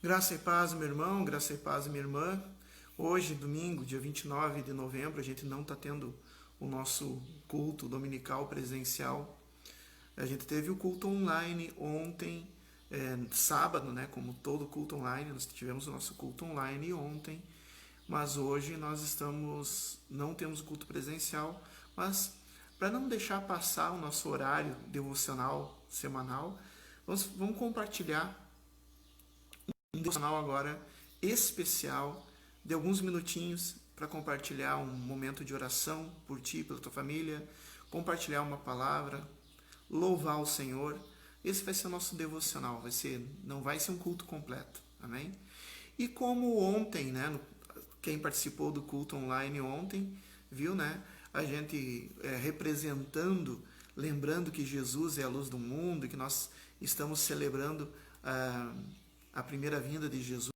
Graça e paz, meu irmão, graça e paz, minha irmã. Hoje, domingo, dia 29 de novembro, a gente não está tendo o nosso culto dominical presencial. A gente teve o culto online ontem, sábado, né? Como todo culto online, nós tivemos o nosso culto online ontem, mas hoje não temos o culto presencial, mas para não deixar passar o nosso horário devocional semanal, vamos compartilhar um devocional agora especial de alguns minutinhos para compartilhar um momento de oração por ti, pela tua família, compartilhar uma palavra, louvar o Senhor. Esse vai ser o nosso devocional, não vai ser um culto completo, amém? E como ontem, né, quem participou do culto online ontem, viu, né, a gente representando, lembrando que Jesus é a luz do mundo, que nós estamos celebrando a primeira vinda de Jesus,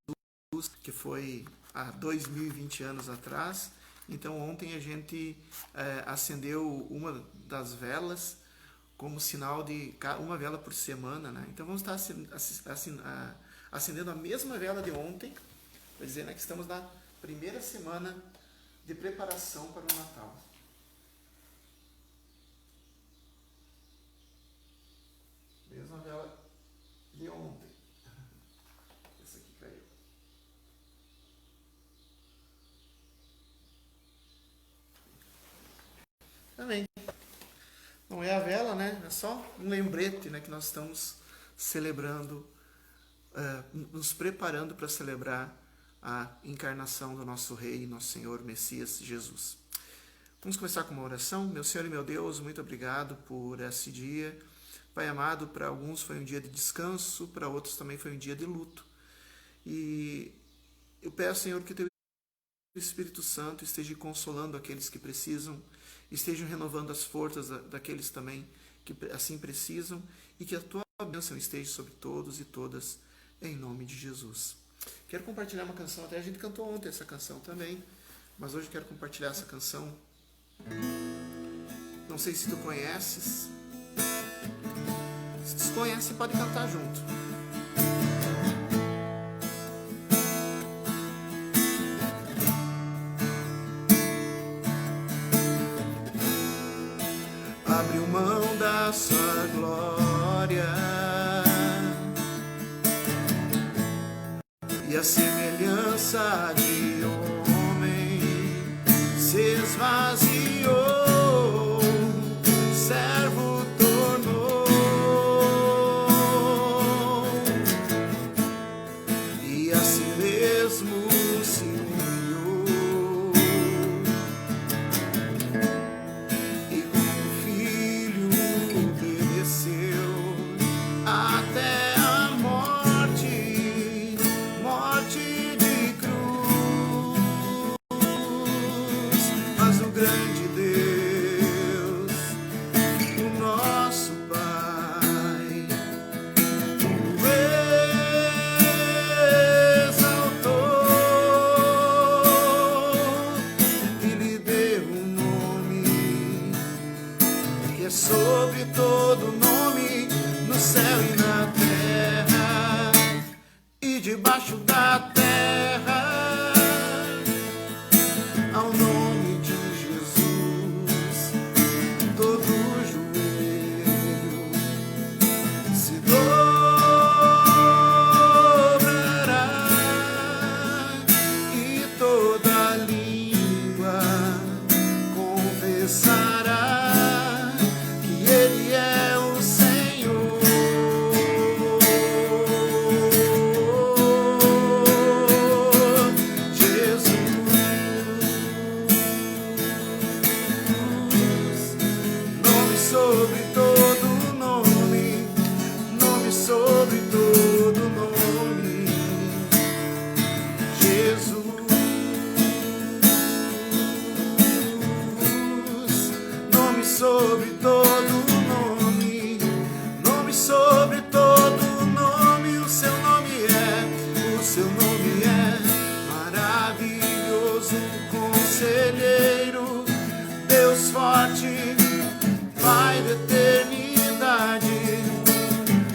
que foi há 2020 anos atrás. Então ontem a gente acendeu uma das velas como sinal de uma vela por semana, né? Então vamos estar acendendo a mesma vela de ontem, para dizer, né, que estamos na primeira semana de preparação para o Natal. Mesma vela de ontem. Essa aqui caiu. Também. Não é a vela, né? É só um lembrete, né, que nós estamos celebrando, nos preparando para celebrar a encarnação do nosso Rei, nosso Senhor, Messias, Jesus. Vamos começar com uma oração. Meu Senhor e meu Deus, muito obrigado por esse dia. Pai amado, para alguns foi um dia de descanso, para outros também foi um dia de luto. E eu peço, Senhor, que o Teu Espírito Santo esteja consolando aqueles que precisam, estejam renovando as forças daqueles também que assim precisam, e que a Tua bênção esteja sobre todos e todas, em nome de Jesus. Quero compartilhar uma canção, até a gente cantou ontem essa canção também, mas hoje quero compartilhar essa canção. Não sei se tu conheces. Se desconhece, pode cantar junto. Abriu mão da sua glória e a semelhança de homem se esvaziou, servo tornou, e a si mesmo se humilhou, e como filho obedeceu até a morte, morte de cruz. Mas o grande Deus, o nosso Pai, o exaltou e lhe deu um nome que é sobre todo nome, no céu e na terra e debaixo da terra. Ao nome de Jesus, todo joelho se dobrará e toda língua confessará que Ele é o Senhor. Nome sobre todo nome, nome sobre todo nome, Jesus. Nome sobre todo nome, nome sobre todo nome, o seu nome é maravilhoso, conselheiro, Deus forte, Pai da eternidade,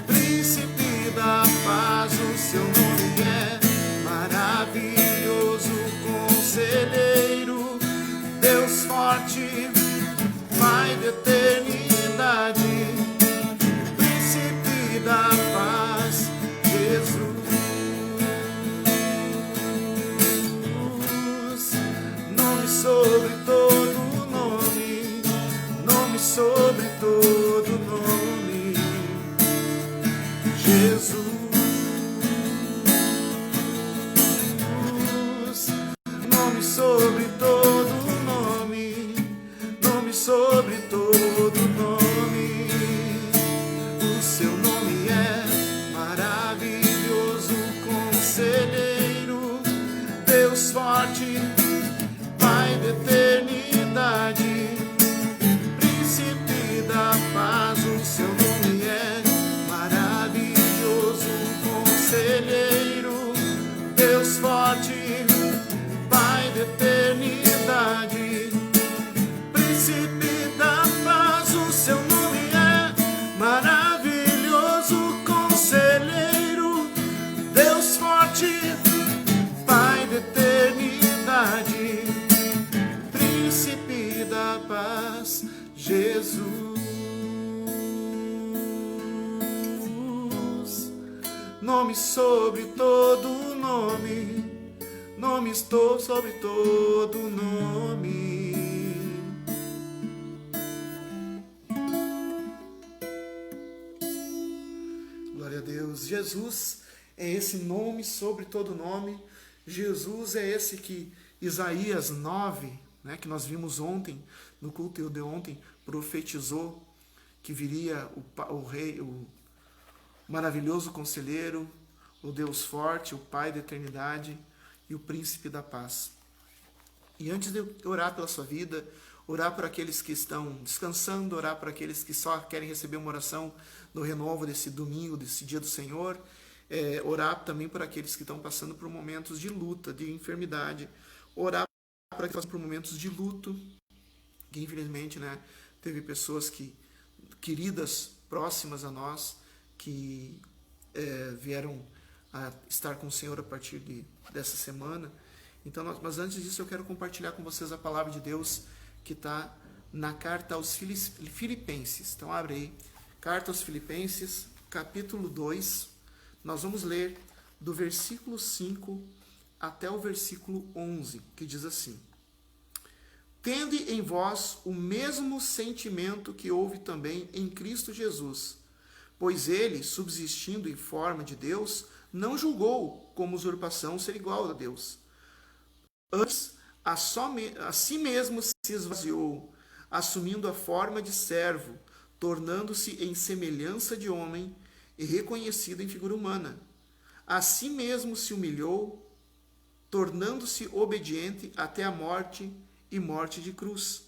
Príncipe da paz, o seu nome é Deus forte, Pai da eternidade, Príncipe da paz, o seu nome é maravilhoso, Conselheiro, Deus forte, Pai da eternidade, Príncipe da paz, o seu nome é maravilhoso, Conselheiro, Deus forte, Pai da eternidade, Príncipe da paz, Jesus, nome sobre todo nome, nome estou sobre todo nome. Glória a Deus. Jesus é esse nome sobre todo nome. Jesus é esse que Isaías 9, né, que nós vimos ontem, no culto de ontem, profetizou que viria o Rei, o maravilhoso Conselheiro, o Deus forte, o Pai da eternidade e o Príncipe da paz. E antes de eu orar pela sua vida, orar por aqueles que estão descansando, orar por aqueles que só querem receber uma oração no renovo desse domingo, desse dia do Senhor, orar também por aqueles que estão passando por momentos de luta, de enfermidade, orar para aqueles que passam por momentos de luto, que infelizmente, né, teve pessoas queridas, próximas a nós, que vieram a estar com o Senhor a partir dessa semana. Então, mas antes disso eu quero compartilhar com vocês a palavra de Deus que está na carta aos Filipenses. Então abre aí, carta aos Filipenses, capítulo 2, nós vamos ler do versículo 5 até o versículo 11, que diz assim: Tende em vós o mesmo sentimento que houve também em Cristo Jesus, pois ele, subsistindo em forma de Deus, não julgou como usurpação ser igual a Deus. Antes, a si mesmo se esvaziou, assumindo a forma de servo, tornando-se em semelhança de homem e reconhecido em figura humana. A si mesmo se humilhou, tornando-se obediente até a morte e morte de cruz.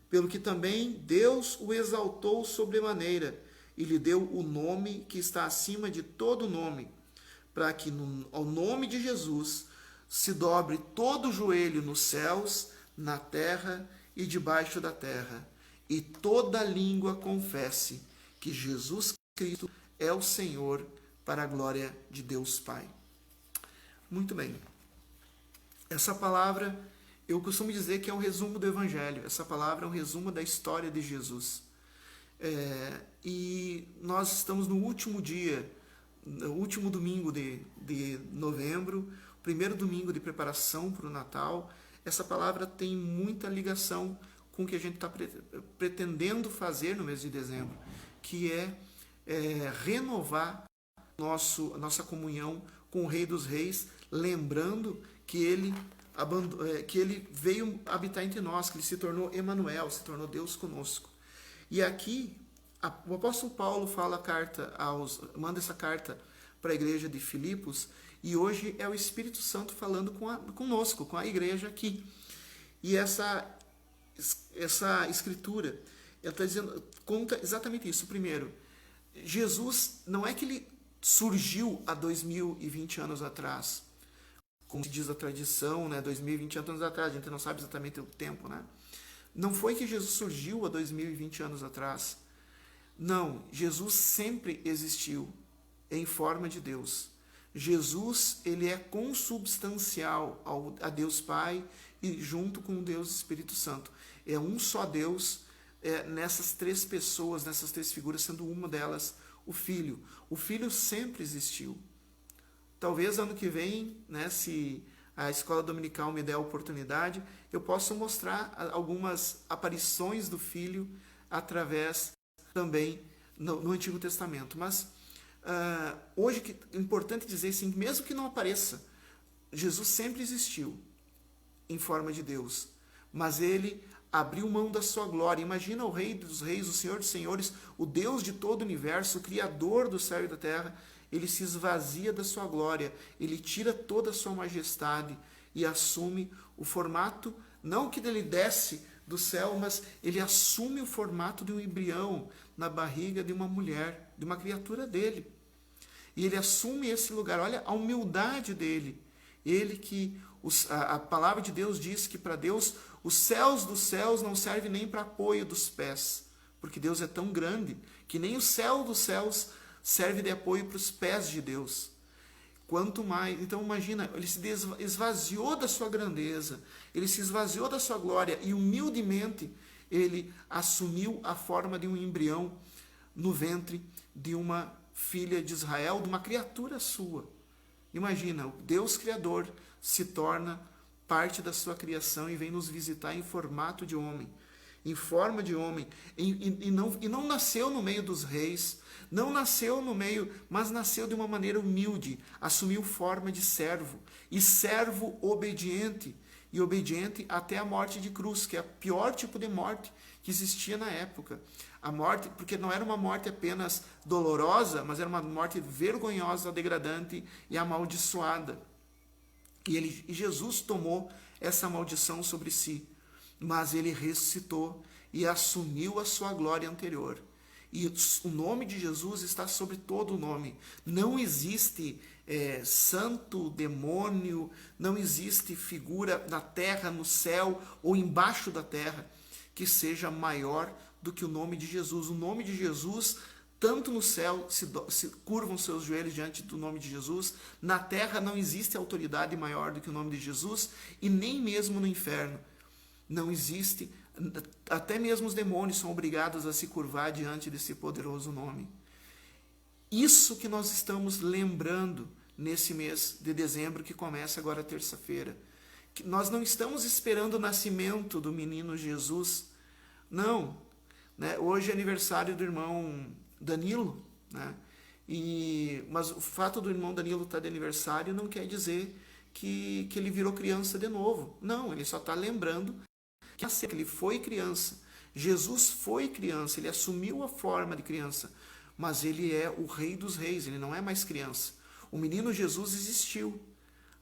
Pelo que também Deus o exaltou sobremaneira e lhe deu o nome que está acima de todo nome, para que ao nome de Jesus se dobre todo o joelho nos céus, na terra e debaixo da terra, e toda língua confesse que Jesus Cristo é o Senhor, para a glória de Deus Pai. Muito bem. Essa palavra, eu costumo dizer que é um resumo do Evangelho. Essa palavra é um resumo da história de Jesus. E nós estamos no último dia, no último domingo de novembro, primeiro domingo de preparação para o Natal. Essa palavra tem muita ligação com o que a gente está pretendendo fazer no mês de dezembro, que é renovar nossa comunhão com o Rei dos Reis, lembrando que ele veio habitar entre nós, que ele se tornou Emanuel, se tornou Deus conosco. E aqui o apóstolo Paulo manda essa carta para a igreja de Filipos, e hoje é o Espírito Santo falando conosco, com a igreja aqui. E essa escritura, ela está dizendo, conta exatamente isso. Primeiro, Jesus não é que ele surgiu há 2020 anos atrás, como se diz a tradição, né? 2020 anos atrás, a gente não sabe exatamente o tempo, né? Não foi que Jesus surgiu há 2020 anos atrás. Não, Jesus sempre existiu em forma de Deus. Jesus, ele é consubstancial a Deus Pai e junto com o Deus Espírito Santo. É um só Deus nessas três pessoas, nessas três figuras, sendo uma delas o Filho. O Filho sempre existiu. Talvez ano que vem, né, se a escola dominical me der a oportunidade, eu possa mostrar algumas aparições do Filho através também no Antigo Testamento. Mas hoje é importante dizer assim, mesmo que não apareça, Jesus sempre existiu em forma de Deus, mas ele abriu mão da sua glória. Imagina o Rei dos Reis, o Senhor dos Senhores, o Deus de todo o universo, o Criador do céu e da terra. Ele se esvazia da sua glória, ele tira toda a sua majestade, e assume o formato, não que ele desce do céu, mas ele assume o formato de um embrião na barriga de uma mulher, de uma criatura dele. E ele assume esse lugar. Olha a humildade dele. Ele que a palavra de Deus diz que para Deus os céus dos céus não servem nem para apoio dos pés, porque Deus é tão grande que nem o céu dos céus serve de apoio para os pés de Deus. Quanto mais, então imagina, ele se esvaziou da sua grandeza, ele se esvaziou da sua glória e humildemente ele assumiu a forma de um embrião no ventre de uma filha de Israel, de uma criatura sua. Imagina, o Deus Criador se torna parte da sua criação e vem nos visitar em formato de homem, em forma de homem, e não nasceu no meio dos reis, não nasceu no meio, mas nasceu de uma maneira humilde, assumiu forma de servo, e servo obediente, e obediente até a morte de cruz, que é o pior tipo de morte que existia na época. A morte, porque não era uma morte apenas dolorosa, mas era uma morte vergonhosa, degradante e amaldiçoada. E Jesus tomou essa maldição sobre si, mas ele ressuscitou e assumiu a sua glória anterior. E o nome de Jesus está sobre todo o nome. Não existe santo, demônio, não existe figura na terra, no céu ou embaixo da terra que seja maior do que o nome de Jesus. O nome de Jesus, tanto no céu se curvam seus joelhos diante do nome de Jesus, na terra não existe autoridade maior do que o nome de Jesus, e nem mesmo no inferno não existe. Até mesmo os demônios são obrigados a se curvar diante desse poderoso nome. Isso que nós estamos lembrando nesse mês de dezembro, que começa agora terça-feira. Nós não estamos esperando o nascimento do menino Jesus. Não. Né? Hoje é aniversário do irmão Danilo. Né? Mas o fato do irmão Danilo estar de aniversário não quer dizer que ele virou criança de novo. Não, ele só está lembrando que ele foi criança. Jesus foi criança, ele assumiu a forma de criança, mas ele é o Rei dos Reis, ele não é mais criança. O menino Jesus existiu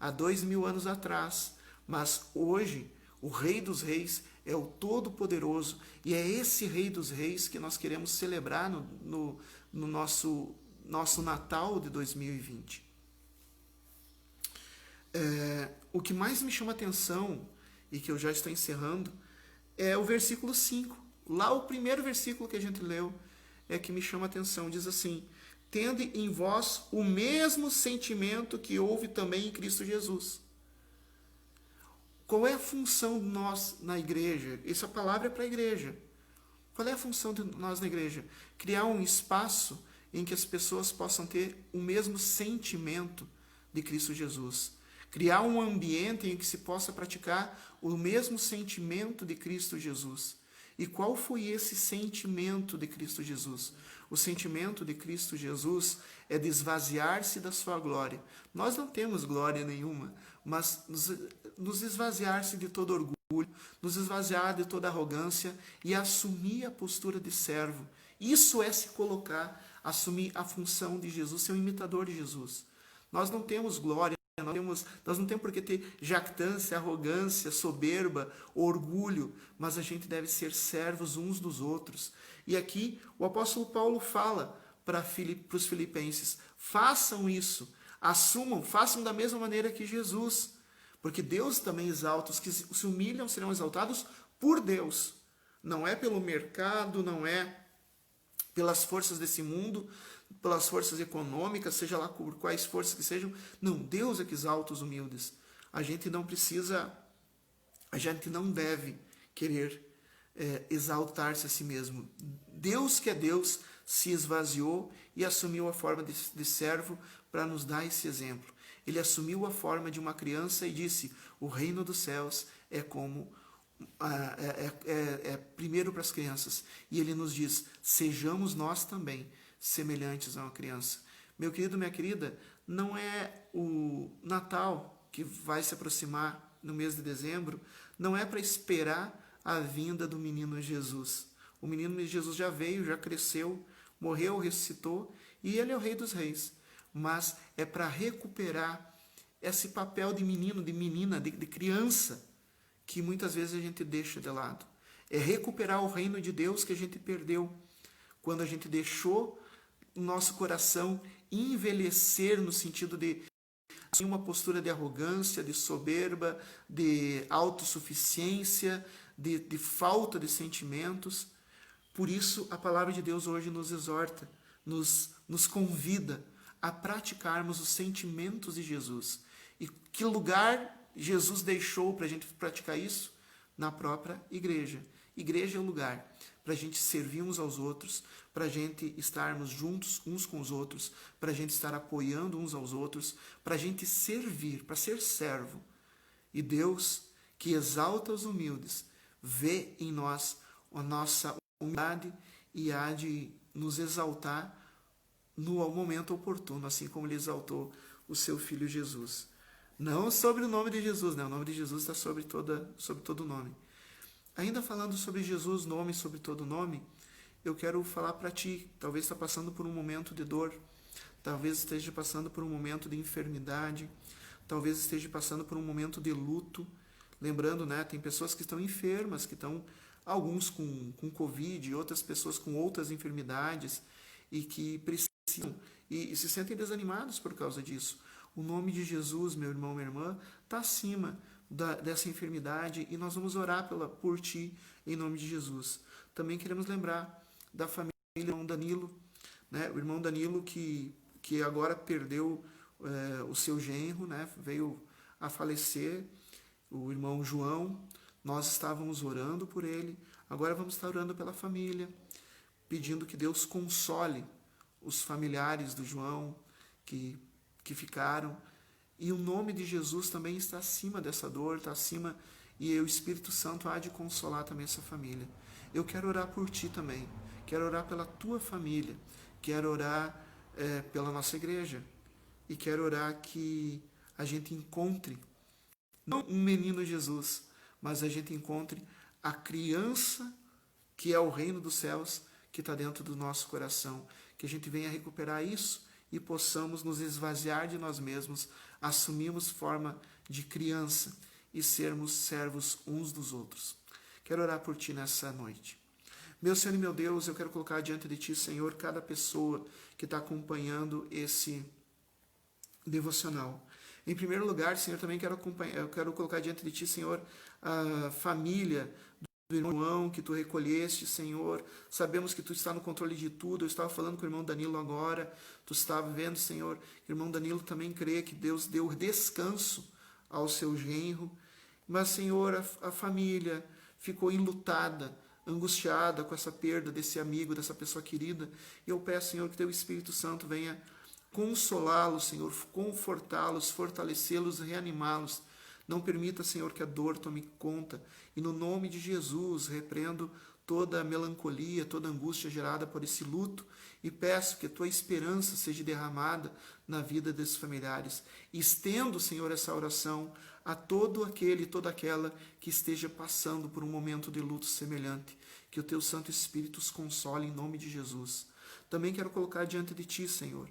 há 2000 anos atrás, mas hoje o Rei dos Reis é o Todo-Poderoso, e é esse Rei dos Reis que nós queremos celebrar no nosso Natal de 2020. O que mais me chama atenção, e que eu já estou encerrando, é o versículo 5. Lá o primeiro versículo que a gente leu é que me chama a atenção. Diz assim: tende em vós o mesmo sentimento que houve também em Cristo Jesus. Qual é a função de nós na igreja? Essa palavra é para a igreja. Qual é a função de nós na igreja? Criar um espaço em que as pessoas possam ter o mesmo sentimento de Cristo Jesus. Criar um ambiente em que se possa praticar o mesmo sentimento de Cristo Jesus. E qual foi esse sentimento de Cristo Jesus? O sentimento de Cristo Jesus é de esvaziar-se da sua glória. Nós não temos glória nenhuma, mas nos esvaziar-se de todo orgulho, nos esvaziar de toda arrogância e assumir a postura de servo. Isso é se colocar, assumir a função de Jesus, ser um imitador de Jesus. Nós não temos glória, nós não temos por que ter jactância, arrogância, soberba, orgulho, mas a gente deve ser servos uns dos outros. E aqui o apóstolo Paulo fala para os filipenses: façam isso, assumam, façam da mesma maneira que Jesus, porque Deus também exalta, os que se humilham serão exaltados por Deus. Não é pelo mercado, não é pelas forças desse mundo, pelas forças econômicas, seja lá por quais forças que sejam. Não, Deus é que exalta os humildes. A gente não deve querer exaltar-se a si mesmo. Deus que é Deus se esvaziou e assumiu a forma de servo para nos dar esse exemplo. Ele assumiu a forma de uma criança e disse: o reino dos céus é como primeiro para as crianças. E ele nos diz: sejamos nós também semelhantes a uma criança. Meu querido, minha querida, não é o Natal que vai se aproximar no mês de dezembro, não é para esperar a vinda do menino Jesus. O menino Jesus já veio, já cresceu, morreu, ressuscitou, e ele é o Rei dos Reis. Mas é para recuperar esse papel de menino, de menina, de criança, que muitas vezes a gente deixa de lado. É recuperar o reino de Deus que a gente perdeu quando a gente deixou o nosso coração envelhecer no sentido de uma postura de arrogância, de soberba, de autossuficiência, de falta de sentimentos. Por isso, a palavra de Deus hoje nos exorta, nos convida a praticarmos os sentimentos de Jesus. E que lugar Jesus deixou para a gente praticar isso? Na própria igreja. Igreja é o lugar para a gente servir uns aos outros, para a gente estarmos juntos uns com os outros, para a gente estar apoiando uns aos outros, para a gente servir, para ser servo. E Deus, que exalta os humildes, vê em nós a nossa humildade e há de nos exaltar no momento oportuno, assim como Ele exaltou o seu Filho Jesus. Não sobre o nome de Jesus, né? O nome de Jesus está sobre todo nome. Ainda falando sobre Jesus, nome sobre todo nome, eu quero falar para ti, talvez está passando por um momento de dor, talvez esteja passando por um momento de enfermidade, talvez esteja passando por um momento de luto. Lembrando, né, tem pessoas que estão enfermas, que estão, alguns com Covid, outras pessoas com outras enfermidades, e que precisam, e se sentem desanimados por causa disso. O nome de Jesus, meu irmão, minha irmã, está acima dessa enfermidade e nós vamos orar por ti em nome de Jesus. Também queremos lembrar da família do irmão Danilo, né? O irmão Danilo que agora perdeu o seu genro, né? Veio a falecer, o irmão João. Nós estávamos orando por ele, agora vamos estar orando pela família, pedindo que Deus console os familiares do João que ficaram. E o nome de Jesus também está acima dessa dor, está acima, e o Espírito Santo há de consolar também essa família. Eu quero orar por ti também, quero orar pela tua família, quero orar pela nossa igreja, e quero orar que a gente encontre, não um menino Jesus, mas a gente encontre a criança que é o reino dos céus, que está dentro do nosso coração, que a gente venha recuperar isso e possamos nos esvaziar de nós mesmos, assumirmos forma de criança e sermos servos uns dos outros. Quero orar por ti nessa noite. Meu Senhor e meu Deus, eu quero colocar diante de ti, Senhor, cada pessoa que está acompanhando esse devocional. Em primeiro lugar, Senhor, também eu quero colocar diante de ti, Senhor, a família do irmão que tu recolheste, Senhor. Sabemos que tu está no controle de tudo. Eu estava falando com o irmão Danilo agora. Tu estava vendo, Senhor. O irmão Danilo também crê que Deus deu descanso ao seu genro. Mas, Senhor, a família ficou enlutada, angustiada com essa perda desse amigo, dessa pessoa querida. E eu peço, Senhor, que teu Espírito Santo venha consolá-los, Senhor, confortá-los, fortalecê-los, reanimá-los. Não permita, Senhor, que a dor tome conta. E no nome de Jesus, repreendo toda a melancolia, toda a angústia gerada por esse luto e peço que a tua esperança seja derramada na vida desses familiares. E estendo, Senhor, essa oração a todo aquele e toda aquela que esteja passando por um momento de luto semelhante. Que o teu Santo Espírito os console em nome de Jesus. Também quero colocar diante de ti, Senhor,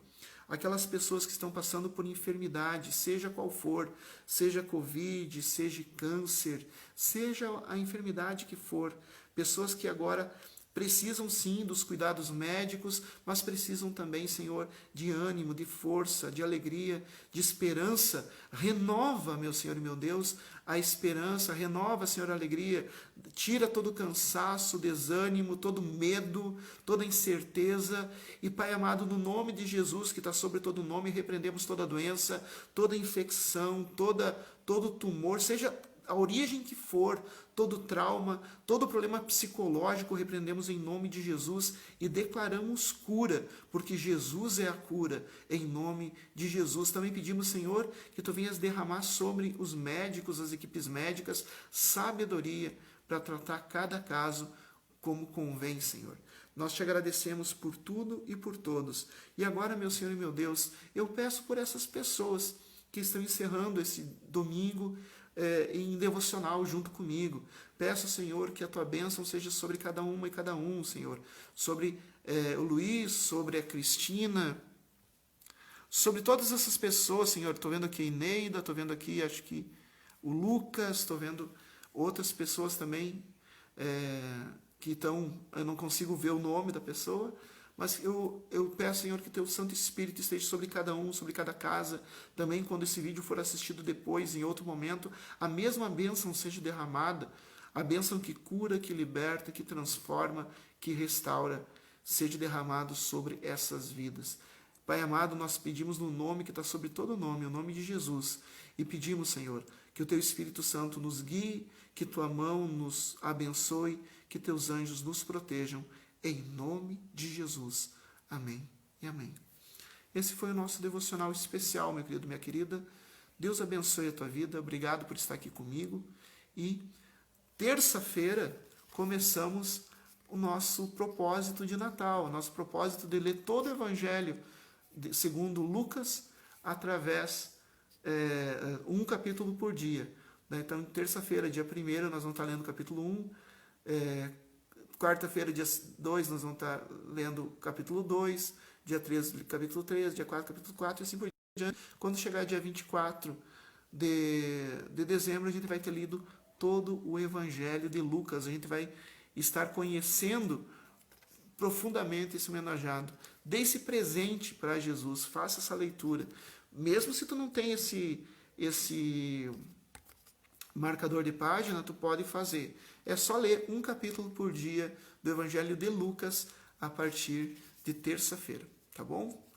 aquelas pessoas que estão passando por enfermidade, seja qual for, seja Covid, seja câncer, seja a enfermidade que for, pessoas que agora precisam sim dos cuidados médicos, mas precisam também, Senhor, de ânimo, de força, de alegria, de esperança. Renova, meu Senhor e meu Deus, a esperança, renova, Senhor, a alegria, tira todo o cansaço, desânimo, todo medo, toda incerteza. E, Pai amado, no nome de Jesus, que está sobre todo nome, repreendemos toda doença, toda infecção, todo tumor, seja a origem que for, todo trauma, todo problema psicológico, repreendemos em nome de Jesus e declaramos cura, porque Jesus é a cura, em nome de Jesus. Também pedimos, Senhor, que Tu venhas derramar sobre os médicos, as equipes médicas, sabedoria para tratar cada caso como convém, Senhor. Nós te agradecemos por tudo e por todos. E agora, meu Senhor e meu Deus, eu peço por essas pessoas que estão encerrando esse domingo em devocional junto comigo. Peço, Senhor, que a Tua bênção seja sobre cada uma e cada um, Senhor. Sobre o Luiz, sobre a Cristina, sobre todas essas pessoas, Senhor. Estou vendo aqui a Ineida, estou vendo aqui, acho que o Lucas, estou vendo outras pessoas também que estão, eu não consigo ver o nome da pessoa, mas eu peço, Senhor, que Teu Santo Espírito esteja sobre cada um, sobre cada casa. Também quando esse vídeo for assistido depois, em outro momento, a mesma bênção seja derramada, a bênção que cura, que liberta, que transforma, que restaura, seja derramado sobre essas vidas. Pai amado, nós pedimos no nome que está sobre todo nome, o nome de Jesus, e pedimos, Senhor, que o Teu Espírito Santo nos guie, que Tua mão nos abençoe, que Teus anjos nos protejam, em nome de Jesus. Amém e amém. Esse foi o nosso devocional especial, meu querido, minha querida. Deus abençoe a tua vida. Obrigado por estar aqui comigo. E terça-feira começamos o nosso propósito de Natal, o nosso propósito de ler todo o Evangelho segundo Lucas, através um capítulo por dia. Então, terça-feira, dia 1º, nós vamos estar lendo o capítulo 1. Quarta-feira, dia 2, nós vamos estar lendo o capítulo 2. Dia 3, capítulo 3. Dia 4, capítulo 4, e assim por diante. Quando chegar dia 24 de dezembro, a gente vai ter lido todo o Evangelho de Lucas. A gente vai estar conhecendo profundamente esse homenageado. Dê esse presente para Jesus, faça essa leitura. Mesmo se tu não tem esse marcador de página, tu pode fazer. É só ler um capítulo por dia do Evangelho de Lucas a partir de terça-feira, tá bom?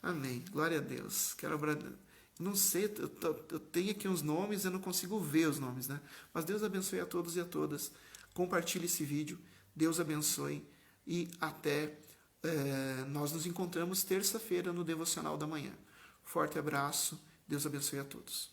Amém. Glória a Deus. Não sei, eu tenho aqui uns nomes, eu não consigo ver os nomes, né? Mas Deus abençoe a todos e a todas. Compartilhe esse vídeo. Deus abençoe. E até nós nos encontramos terça-feira no Devocional da Manhã. Forte abraço. Deus abençoe a todos.